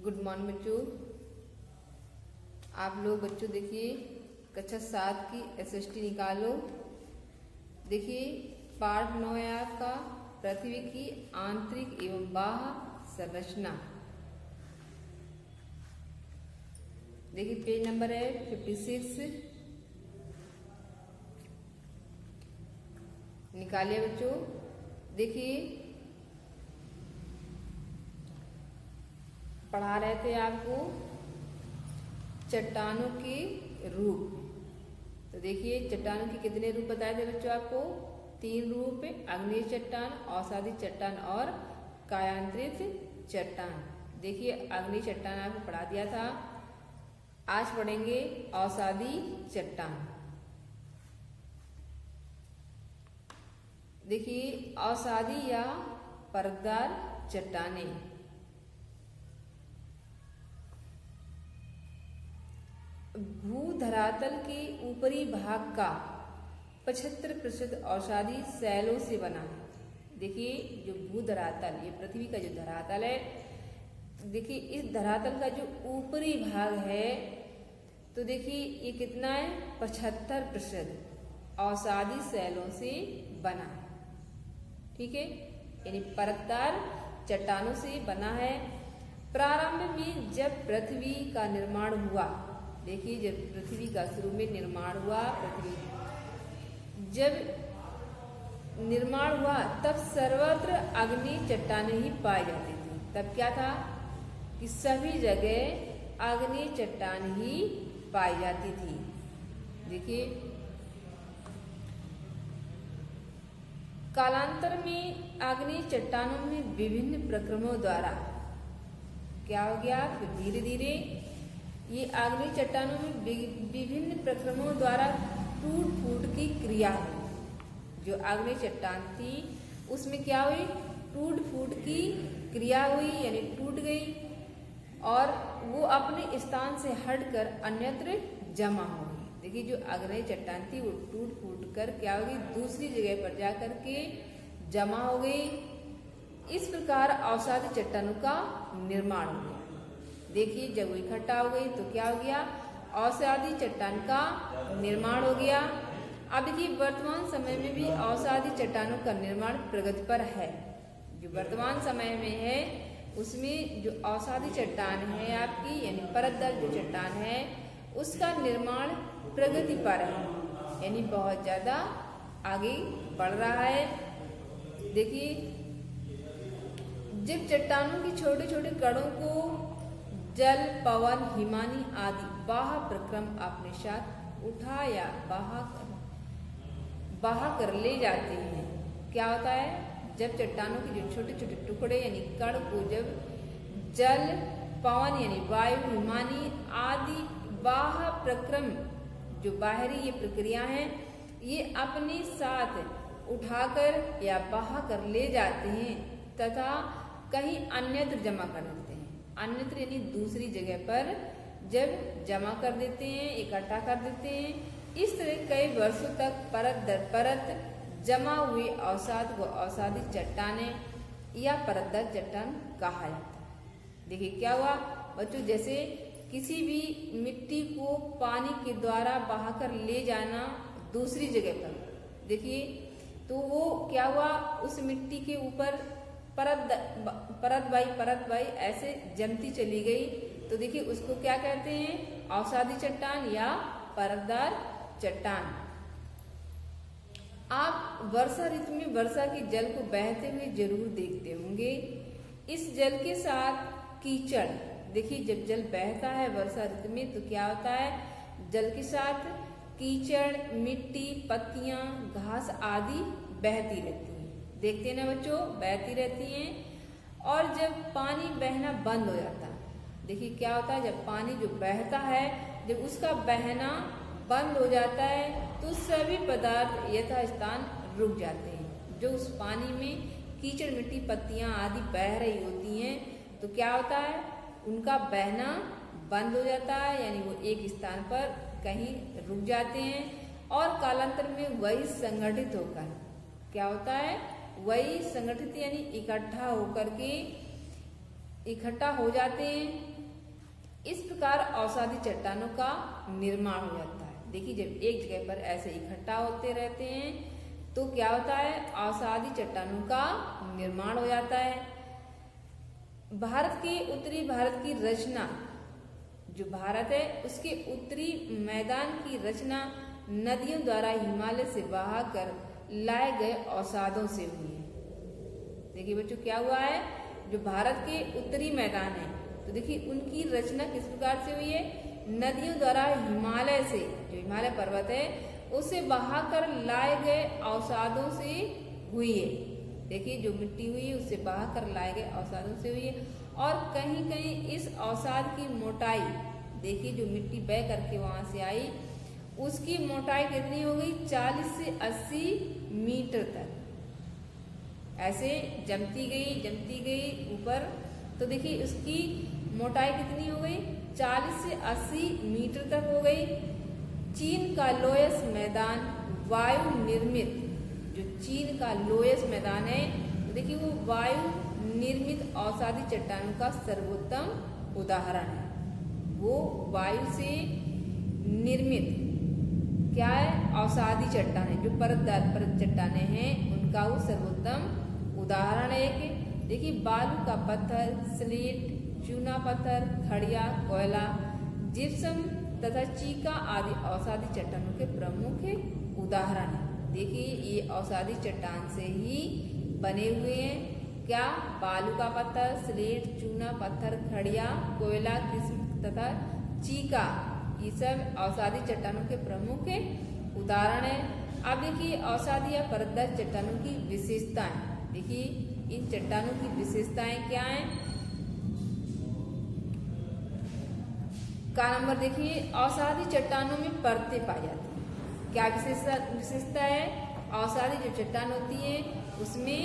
Good morning बच्चों। आप लोग बच्चों देखिए कक्षा 7 की एसएसटी निकालो। देखिए पार्ट 9 है आपका पृथ्वी की आंतरिक एवं बाह्य संरचना। देखिए पेज नंबर है 56। निकालिए बच्चों। देखिए पढ़ा रहे थे आपको चट्टानों के रूप। तो देखिए चट्टानों के कितने रूप बताए थे बच्चों आपको? 3 रूप, आग्नेय चट्टान, अवसादी चट्टान और कायांतरित चट्टान। देखिए आग्नेय चट्टान आपको पढ़ा दिया था, आज पढ़ेंगे अवसादी चट्टान। देखिए अवसादी या परतदार चट्टानें। भूधरातल के ऊपरी भाग का 75% अवसादी शैलों से बना है। देखिए जो भूधरातल, ये पृथ्वी का जो धरातल है, देखिए इस धरातल का जो ऊपरी भाग है, तो देखिए ये कितना है? 75% अवसादी शैलों से बना है। ठीक है, यानी परतदार चट्टानों से बना है। प्रारंभ में जब पृथ्वी का निर्माण हुआ, देखिए जब पृथ्वी का शुरू में निर्माण हुआ, पृथ्वी जब निर्माण हुआ तब सर्वत्र आग्नेय चट्टानें ही पाई जाती थी। तब क्या था कि सभी जगह आग्नेय चट्टान ही पाई जाती थी। देखिए कालांतर में आग्नेय चट्टानों में विभिन्न प्रक्रमों द्वारा क्या हो गया? फिर धीरे धीरे ये आग्नेय चट्टानों में विभिन्न प्रक्रमों द्वारा टूट फूट की क्रिया हुई। जो आग्नेय चट्टान थी उसमें क्या हुई? टूट फूट की क्रिया हुई, यानी टूट गई और वो अपने स्थान से हटकर अन्यत्र जमा हो गई। देखिए जो आग्नेय चट्टान थी वो टूट फूट कर क्या हो गई? दूसरी जगह पर जाकर के जमा हो गई। इस प्रकार अवसादी चट्टानों का निर्माण हो गया। देखिए जब वो इकट्ठा हो गई तो क्या हो गया? अवसादी चट्टान का निर्माण हो गया। अब देखिए वर्तमान समय में भी अवसादी चट्टानों का निर्माण प्रगति पर है। जो वर्तमान समय में है उसमें जो अवसादी चट्टान है आपकी, यानी परतदार जो चट्टान है, उसका निर्माण प्रगति पर है, यानी बहुत ज्यादा आगे बढ़ रहा है। देखिए जब चट्टानों की छोटे छोटे कणों को जल, पवन, हिमानी आदि बाह्य प्रक्रम अपने साथ उठा या बहा कर ले जाते हैं, क्या होता है? जब चट्टानों के जो छोटे छोटे टुकड़े यानी कण को जब जल, पवन यानी वायु, हिमानी आदि बाह्य प्रक्रम, जो बाहरी ये प्रक्रिया है, ये अपने साथ उठाकर या बहा कर ले जाते हैं तथा कहीं अन्यत्र जमा कर देते हैं। अन्यत्र यानी दूसरी जगह पर जब जमा कर देते हैं, इकट्ठा कर देते हैं। इस तरह कई वर्षों तक परत दर परत जमा हुए अवसाद को अवसादी चट्टानें या परतदार चट्टान कहा जाता है। देखिए क्या हुआ बच्चों? जैसे किसी भी मिट्टी को पानी के द्वारा बहाकर ले जाना दूसरी जगह पर, देखिए तो वो क्या हुआ? उस मिट्टी के ऊपर परत बाई ऐसे जमती चली गई, तो देखिए उसको क्या कहते हैं? अवसादी चट्टान या परतदार चट्टान। आप वर्षा ऋतु में वर्षा के जल को बहते हुए जरूर देखते होंगे। इस जल के साथ कीचड़, देखिए जब जल बहता है वर्षा ऋतु में तो क्या होता है? जल के साथ कीचड़, मिट्टी, पत्तियां, घास आदि बहती रहती हैं। देखते हैं ना बच्चों, बहती रहती हैं। और जब पानी बहना बंद हो जाता है, देखिए क्या होता है? जब पानी जो बहता है, जब उसका बहना बंद हो जाता है तो सभी पदार्थ यथास्थान रुक जाते हैं। जो उस पानी में कीचड़, मिट्टी, पत्तियां आदि बह रही होती हैं, तो क्या होता है? उनका बहना बंद हो जाता है, यानी वो एक स्थान पर कहीं रुक जाते हैं और कालांतर में वही संगठित होकर क्या होता है? वही संगठित यानी इकट्ठा होकर के इकट्ठा हो जाते हैं इस प्रकार अवसादी चट्टानों का निर्माण हो जाता है। देखिए जब एक जगह पर ऐसे इकट्ठा होते रहते हैं तो क्या होता है, अवसादी चट्टानों का निर्माण हो जाता है। भारत के उत्तरी भारत की रचना, जो भारत है उसके उत्तरी मैदान की रचना नदियों द्वारा हिमालय से बहाकर लाए गए अवसादों से हुई है। देखिए बच्चों क्या हुआ है, जो भारत के उत्तरी मैदान है तो देखिए उनकी रचना किस प्रकार से हुई है, नदियों द्वारा हिमालय से, जो हिमालय पर्वत है उसे बहाकर लाए गए अवसादों से हुई है। देखिए जो मिट्टी हुई है उससे बहाकर लाए गए अवसादों से हुई है। और कहीं कहीं इस अवसाद की मोटाई, देखिए जो मिट्टी बह करके वहां से आई उसकी मोटाई कितनी हो गई, 40 से 80 मीटर तक ऐसे जमती गई ऊपर। तो देखिए उसकी मोटाई कितनी हो गई, 40 से 80 मीटर तक हो गई। चीन का लोयस मैदान वायु निर्मित, जो चीन का लोयस मैदान है तो देखिए वो वायु निर्मित अवसादी चट्टानों का सर्वोत्तम उदाहरण है। वो वायु से निर्मित क्या है, अवसादी चट्टानें, जो परतदार चट्टानें हैं उनका वो सर्वोत्तम उदाहरण है। कि देखिए बालू का पत्थर, स्लेट, चूना पत्थर, खड़िया, कोयला, जिप्सम तथा चीका आदि अवसादी चट्टानों के प्रमुख उदाहरण है। देखिए ये अवसादी चट्टान से ही बने हुए हैं। क्या, बालू का पत्थर, स्लेट, चूना पत्थर, खड़िया, कोयला, किस्म तथा चीका, ये सब अवसादी चट्टानों के प्रमुख उदाहरण है। अब देखिए अवसादी या परतदार चट्टानों की विशेषताएं। देखिए इन चट्टानों की विशेषताएं क्या हैं। का नंबर देखिए, अवसादी चट्टानों में परतें पाई जाती हैं। क्या विशेषता है, अवसादी जो चट्टान होती है उसमें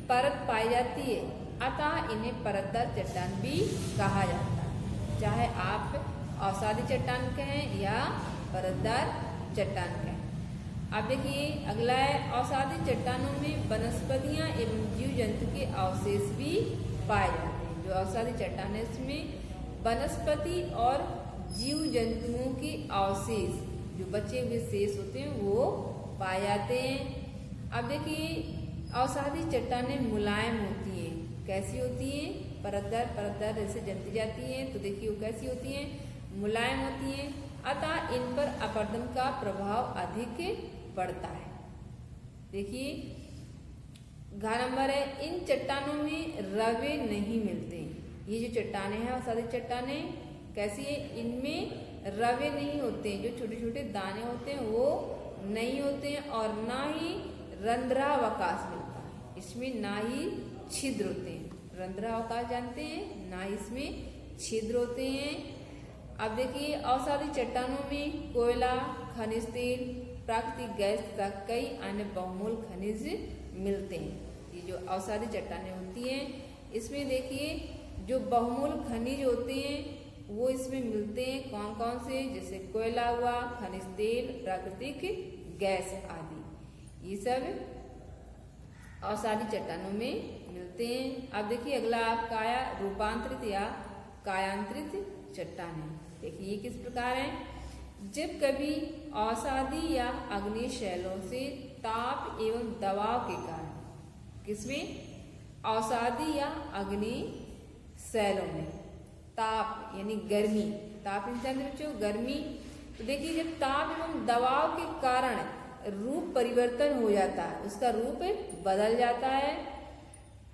परत पाई जाती है, अतः इन्हें परतदार चट्टान भी कहा जाता है। चाहे आप अवसादी चट्टान कहें या परतदार चट्टान कहें। अब देखिए अगला है, अवसादी चट्टानों में वनस्पतियां एवं जीव जंतु के अवशेष भी पाए जाते हैं। जो अवसादी चट्टान है उसमें वनस्पति और जीव जंतुओं के अवशेष, जो बचे हुए शेष होते हैं वो पाए जाते हैं। अब देखिए अवसादी चट्टानें मुलायम होती हैं। कैसी होती हैं, परतदार जैसे जमती जाती हैं तो देखिए वो कैसी होती हैं, मुलायम होती हैं, अतः इन पर अपरदन का प्रभाव अधिक पड़ता है। देखिए घ नंबर है, इन चट्टानों में रवे नहीं मिलते। ये जो चट्टानें हैं अवसादी चट्टानें कैसी है, इनमें रवे नहीं होते, जो छोटे छोटे दाने होते हैं वो नहीं होते हैं, और ना ही रंध्रावकाश मिलता है इसमें, ना ही छिद्र होते हैं। रंध्रावकाश जानते हैं, ना इसमें छिद्र होते हैं। अब देखिए अवसादी चट्टानों में कोयला, खनिज तेल, प्राकृतिक गैस तथा कई अन्य बहुमूल्य खनिज मिलते हैं। ये जो अवसादी चट्टानें होती हैं इसमें देखिए जो बहुमूल्य खनिज होते हैं वो इसमें मिलते हैं। कौन कौन से, जैसे कोयला हुआ, खनिज तेल, प्राकृतिक गैस आदि, ये सब अवसादी चट्टानों में मिलते हैं। अब देखिए अगला आपका आया रूपांतरित या कायांतरित चट्टानें। देखिए ये किस प्रकार है, जब कभी अवसादी या अग्नि शैलों से ताप एवं दबाव के कारण, किसमें, अवसादी या अग्नि शैलों में, ताप यानी गर्मी, ताप बच्चों गर्मी, तो देखिए जब ताप एवं दबाव के कारण रूप परिवर्तन हो जाता है, उसका रूप बदल जाता है,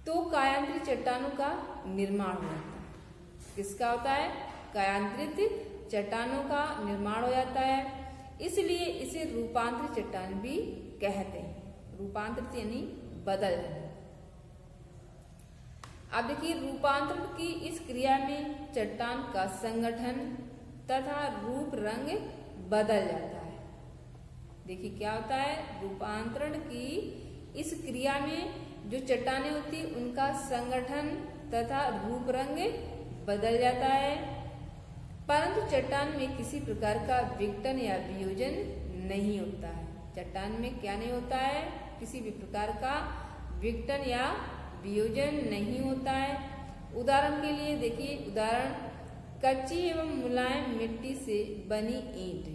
तो कायांतरित चट्टानों का निर्माण हो जाता है। किसका होता है, कायांतरित चट्टानों का निर्माण हो जाता है, इसलिए इसे रूपांतरित चट्टान भी कहते हैं। रूपांतरित यानी बदल जाना। अब देखिए रूपांतरण की इस क्रिया में चट्टान का संगठन तथा रूप रंग बदल जाता है। देखिए क्या होता है, रूपांतरण की इस क्रिया में जो चट्टानें होती है उनका संगठन तथा रूप रंग बदल जाता है, परंतु चट्टान में किसी प्रकार का विघटन या वियोजन नहीं होता है। चट्टान में क्या नहीं होता है, किसी भी प्रकार का विघटन या वियोजन नहीं होता है। उदाहरण के लिए देखिए, उदाहरण कच्ची एवं मुलायम मिट्टी से बनी ईंट,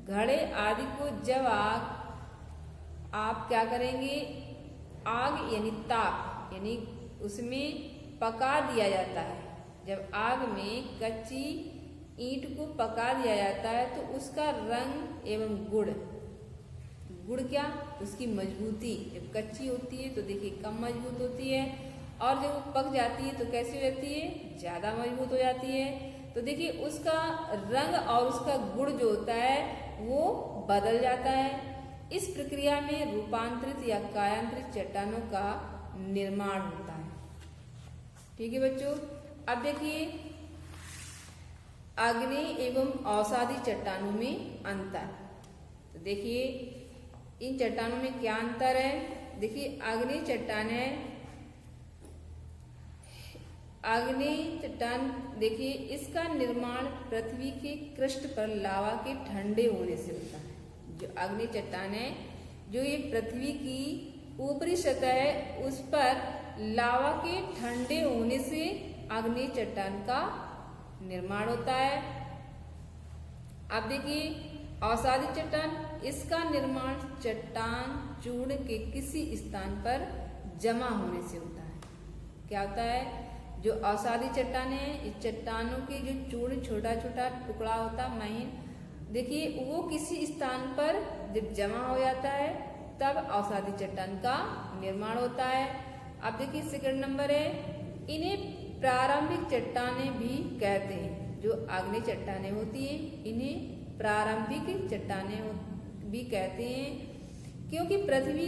घड़े आदि को जब आप क्या करेंगे, आग यानी ताप यानी उसमें पका दिया जाता है। जब आग में कच्ची ईंट को पका दिया जाता है तो उसका रंग एवं गुण क्या, उसकी मजबूती। जब कच्ची होती है तो देखिए कम मजबूत होती है, और जब वो पक जाती है तो कैसी हो जाती है, ज़्यादा मजबूत हो जाती है। तो देखिए उसका रंग और उसका गुण जो होता है वो बदल जाता है। इस प्रक्रिया में रूपांतरित या कायांतरित चट्टानों का निर्माण होता है। ठीक है बच्चों, अब देखिए आग्नेय एवं अवसादी चट्टानों में अंतर। तो देखिए इन चट्टानों में क्या अंतर है। देखिए आग्नेय चट्टान देखिए इसका निर्माण पृथ्वी के कृष्ण पर लावा के ठंडे होने से होता है। जो आग्नेय चट्टान है, जो ये पृथ्वी की ऊपरी सतह है उस पर लावा के ठंडे होने से आग्नेय चट्टान का निर्माण होता है। अब देखिए अवसादी चट्टान, इसका निर्माण चट्टान चूर्ण के किसी स्थान पर जमा होने से होता है। क्या होता है, जो अवसादी चट्टान है, इस चट्टानों के जो चूर्ण छोटा छोटा टुकड़ा होता है महीन, देखिए वो किसी स्थान पर जब जमा हो जाता है तब अवसादी चट्टान का निर्माण होता है। अब देखिए सेकंड नंबर है, इन्हें प्रारंभिक चट्टानें भी कहते हैं। जो आग्नेय चट्टानें होती हैं इन्हें प्रारंभिक चट्टानें भी कहते हैं, क्योंकि पृथ्वी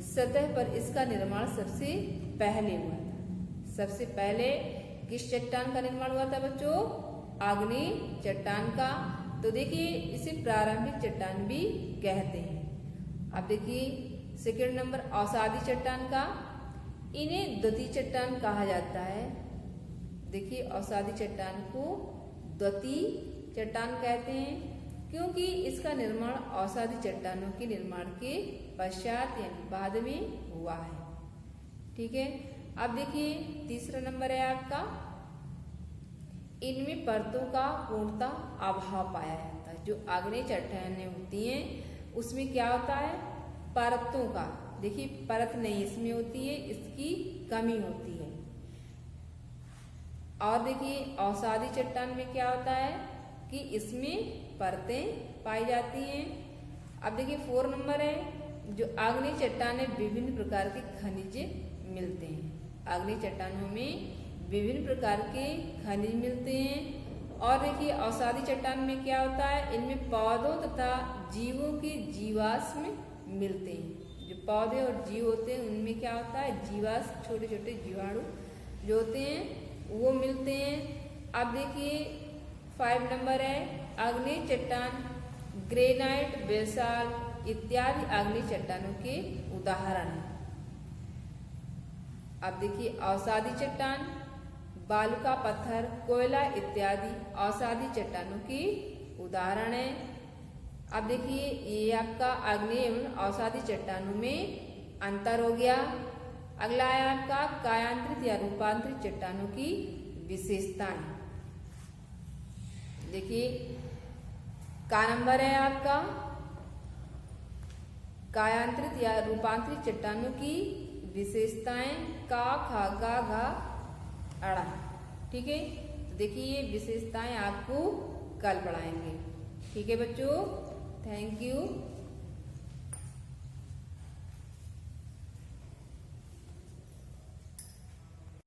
सतह पर इसका निर्माण सबसे पहले हुआ था। सबसे पहले किस चट्टान का निर्माण हुआ था बच्चों, आग्नेय चट्टान का। तो देखिए इसे प्रारंभिक चट्टान भी कहते हैं। अब देखिए सेकंड नंबर अवसादी चट्टान का, इन्हें द्वितीय चट्टान कहा जाता है। देखिए अवसादी चट्टान को द्वितीय चट्टान कहते हैं, क्योंकि इसका निर्माण अवसादी चट्टानों के निर्माण के पश्चात यानी बाद में हुआ है। ठीक है, अब देखिए तीसरा नंबर है आपका, इनमें परतों का पूर्णतः अभाव पाया जाता है। जो आग्नेय चट्टानें होती हैं उसमें क्या होता है, परतों का, देखिए परत नहीं इसमें होती है, इसकी कमी होती है। और देखिए अवसादी चट्टान में क्या होता है कि इसमें परतें पाई जाती हैं। अब देखिए 4 नंबर है, जो आग्नेय चट्टानें विभिन्न प्रकार के खनिज मिलते हैं। आग्नेय चट्टानों में विभिन्न प्रकार के खनिज मिलते हैं। और देखिए अवसादी चट्टान में क्या होता है, इनमें पौधों तथा जीवों के जीवाश्म मिलते हैं। जो पौधे और जीव होते हैं उनमें क्या होता है, जीवाश्म, छोटे छोटे जीवाणु जो होते हैं वो मिलते हैं। अब देखिए 5 नंबर है, आग्नेय चट्टान ग्रेनाइट, बेसाल्ट इत्यादि आग्नेय चट्टानों के उदाहरण हैं। अब देखिए अवसादी चट्टान बालुका पत्थर, कोयला इत्यादि अवसादी चट्टानों की उदाहरण है। अब देखिए ये आपका आग्नेय एवं अवसादी चट्टानों में अंतर हो गया। अगला है आपका कायांतरित या रूपांतरित चट्टानों की विशेषताएं। देखिए का नंबर है आपका, कायांतरित या रूपांतरित चट्टानों की विशेषताएं, का, खा, गा, घा, अड़ा। ठीक है, तो देखिए ये विशेषताएं आपको कल पढ़ाएंगे। ठीक है बच्चों, थैंक यू।